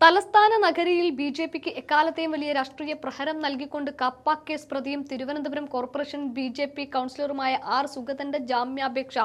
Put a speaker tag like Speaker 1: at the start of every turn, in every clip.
Speaker 1: തലസ്ഥാന നഗരിയിൽ ബി.ജെ.പിക്ക് എക്കാലത്തെയും വലിയ രാഷ്ട്രീയ പ്രഹരം നൽകിക്കൊണ്ട് കാപ്പ കേസ് പ്രതിയും തിരുവനന്തപുരം കോർപ്പറേഷൻ ബി.ജെ.പി കൗൺസിലറുമായ ആർ സുഗതന്റെ ജാമ്യാപേക്ഷ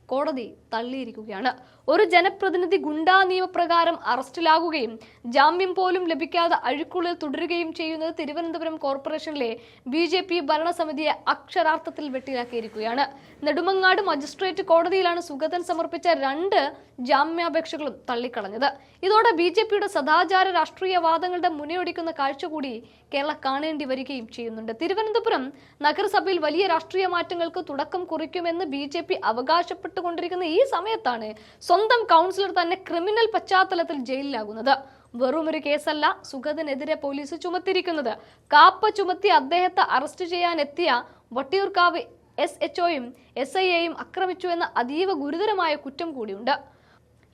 Speaker 1: കോടതി തള്ളിയിരിക്കുകയാണ്. ഒരു ജനപ്രതിനിധി ഗുണ്ടാ നിയമപ്രകാരം അറസ്റ്റിലാകുകയും ജാമ്യം പോലും ലഭിക്കാതെ അഴിക്കുള്ളിൽ തുടരുകയും ചെയ്യുന്നത് തിരുവനന്തപുരം കോർപ്പറേഷനിലെ ബി.ജെ.പി ഭരണസമിതിയെ അക്ഷരാർത്ഥത്തിൽ വെട്ടിലാക്കിയിരിക്കുകയാണ്. നെടുമങ്ങാട് മജിസ്ട്രേറ്റ് കോടതിയിലാണ് സുഗതൻ സമർപ്പിച്ച 2 ജാമ്യാപേക്ഷകളും തള്ളിക്കളഞ്ഞത്. ഇതോടെ ബി.ജെ.പിയുടെ സദാചാര രാഷ്ട്രീയ വാദങ്ങളുടെ മുനയൊടിക്കുന്ന കാഴ്ച കൂടി കേരളം കാണേണ്ടി വരികയും ചെയ്യുന്നുണ്ട്. തിരുവനന്തപുരം നഗരസഭയിൽ വലിയ രാഷ്ട്രീയ മാറ്റങ്ങൾക്ക് തുടക്കം കുറിക്കുമെന്ന് ബി.ജെ.പി അവകാശപ്പെട്ടുകൊണ്ടിരിക്കുന്ന ഈ സമയത്താണ് സ്വന്തം കൗൺസിലർ തന്നെ ക്രിമിനൽ പശ്ചാത്തലത്തിൽ ജയിലിലാകുന്നത്. വെറുമൊരു കേസല്ല സുഗതനെതിരെ പോലീസ് ചുമത്തിയിരിക്കുന്നത്. കാപ്പ ചുമത്തി അദ്ദേഹത്തെ അറസ്റ്റ് ചെയ്യാനെത്തിയ വട്ടിയൂർക്കാവ് SHOയും SIയെയും ആക്രമിച്ചു എന്ന അതീവ ഗുരുതരമായ കുറ്റം കൂടിയുണ്ട്.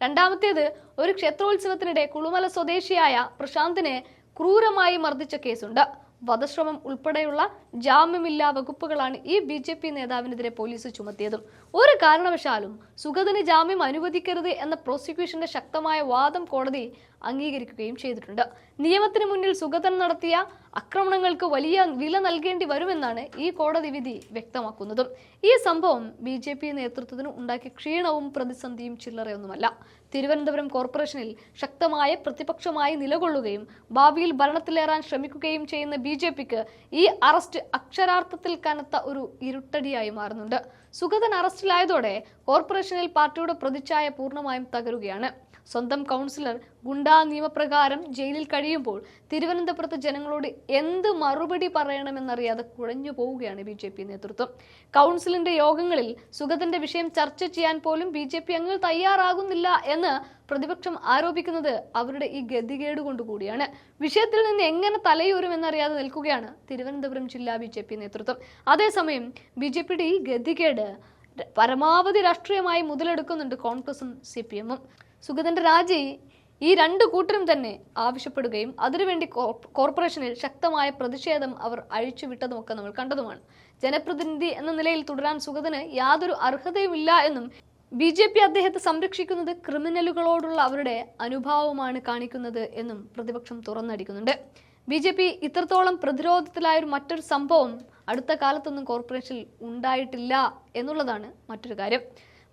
Speaker 1: രണ്ടാമത്തേത്, ഒരു ക്ഷേത്രോത്സവത്തിനിടെ കുളുമല സ്വദേശിയായ പ്രശാന്തിനെ ക്രൂരമായി മർദ്ദിച്ച കേസുണ്ട്. വധശ്രമം ഉൾപ്പെടെയുള്ള ജാമ്യമില്ലാ വകുപ്പുകളാണ് ഈ ബി.ജെ.പി നേതാവിനെതിരെ പോലീസ് ചുമത്തിയതും. ഒരു കാരണവശാലും സുഗതന് ജാമ്യം അനുവദിക്കരുത് എന്ന പ്രോസിക്യൂഷന്റെ ശക്തമായ വാദം കോടതി അംഗീകരിക്കുകയും ചെയ്തിട്ടുണ്ട്. നിയമത്തിന് മുന്നിൽ സുഗതൻ നടത്തിയ ആക്രമണങ്ങൾക്ക് വലിയ വില നൽകേണ്ടി വരുമെന്നാണ് ഈ കോടതി വിധി വ്യക്തമാക്കുന്നതും. ഈ സംഭവം ബി.ജെ.പി നേതൃത്വത്തിന് ഉണ്ടാക്കിയ ക്ഷീണവും പ്രതിസന്ധിയും ചില്ലറയൊന്നുമല്ല. തിരുവനന്തപുരം കോർപ്പറേഷനിൽ ശക്തമായ പ്രതിപക്ഷമായി നിലകൊള്ളുകയും ഭാവിയിൽ ഭരണത്തിലേറാൻ ശ്രമിക്കുകയും ചെയ്യുന്ന ബി.ജെ.പിക്ക് ഈ അറസ്റ്റ് അക്ഷരാർത്ഥത്തിൽ കനത്ത ഒരു ഇരുട്ടടിയായി മാറുന്നുണ്ട്. സുഗതൻ അറസ്റ്റിലായതോടെ കോർപ്പറേഷനിൽ പാർട്ടിയുടെ പ്രതിച്ഛായ പൂർണ്ണമായും തകരുകയാണ്. സ്വന്തം കൗൺസിലർ ഗുണ്ടാ നിയമപ്രകാരം ജയിലിൽ കഴിയുമ്പോൾ തിരുവനന്തപുരത്ത് ജനങ്ങളോട് എന്ത് മറുപടി പറയണമെന്നറിയാതെ കുഴഞ്ഞു പോവുകയാണ് ബി.ജെ.പി നേതൃത്വം. കൗൺസിലിന്റെ യോഗങ്ങളിൽ സുഗതന്റെ വിഷയം ചർച്ച ചെയ്യാൻ പോലും ബി.ജെ.പി അംഗങ്ങൾ തയ്യാറാകുന്നില്ല എന്ന് പ്രതിപക്ഷം ആരോപിക്കുന്നത് അവരുടെ ഈ ഗതികേട് കൊണ്ടുകൂടിയാണ്. വിഷയത്തിൽ നിന്ന് എങ്ങനെ തലയൂരുമെന്നറിയാതെ നിൽക്കുകയാണ് തിരുവനന്തപുരം ജില്ലാ ബി.ജെ.പി നേതൃത്വം. അതേസമയം ബി.ജെ.പിയുടെ ഈ ഗതികേട് പരമാവധി രാഷ്ട്രീയമായി മുതലെടുക്കുന്നുണ്ട് കോൺഗ്രസും CPM-ഉം. സുഗതന്റെ രാജി ഈ 2 കൂട്ടരും തന്നെ ആവശ്യപ്പെടുകയും അതിനുവേണ്ടി കോർപ്പറേഷനിൽ ശക്തമായ പ്രതിഷേധം അവർ അഴിച്ചുവിട്ടതുമൊക്കെ നമ്മൾ കണ്ടതുമാണ്. ജനപ്രതിനിധി എന്ന നിലയിൽ തുടരാൻ സുഗതന് യാതൊരു അർഹതയുമില്ല എന്നും ബി.ജെ.പി അദ്ദേഹത്തെ സംരക്ഷിക്കുന്നത് ക്രിമിനലുകളോടുള്ള അവരുടെ അനുഭാവമാണ് കാണിക്കുന്നത് എന്നും പ്രതിപക്ഷം തുറന്നടിക്കുന്നുണ്ട്. ബി.ജെ.പി ഇത്രത്തോളം പ്രതിരോധത്തിലായൊരു മറ്റൊരു സംഭവം അടുത്ത കാലത്തൊന്നും കോർപ്പറേഷനിൽ ഉണ്ടായിട്ടില്ല എന്നുള്ളതാണ് മറ്റൊരു കാര്യം.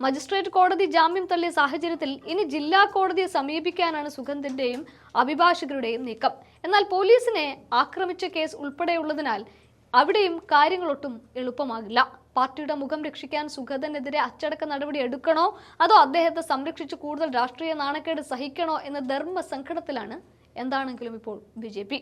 Speaker 1: മജിസ്ട്രേറ്റ് കോടതി ജാമ്യം തള്ളിയ സാഹചര്യത്തിൽ ഇനി ജില്ലാ കോടതിയെ സമീപിക്കാനാണ് സുഗതന്റെയും അഭിഭാഷകരുടെയും നീക്കം. എന്നാൽ പോലീസിനെ ആക്രമിച്ച കേസ് ഉൾപ്പെടെയുള്ളതിനാൽ അവിടെയും കാര്യങ്ങളൊട്ടും എളുപ്പമാകില്ല. പാർട്ടിയുടെ മുഖം രക്ഷിക്കാൻ സുഗതനെതിരെ അച്ചടക്ക നടപടി എടുക്കണോ അതോ അദ്ദേഹത്തെ സംരക്ഷിച്ച് കൂടുതൽ രാഷ്ട്രീയ നാണക്കേട് സഹിക്കണോ എന്ന ധർമ്മ സങ്കടത്തിലാണ് എന്താണെങ്കിലും ഇപ്പോൾ ബി.ജെ.പി.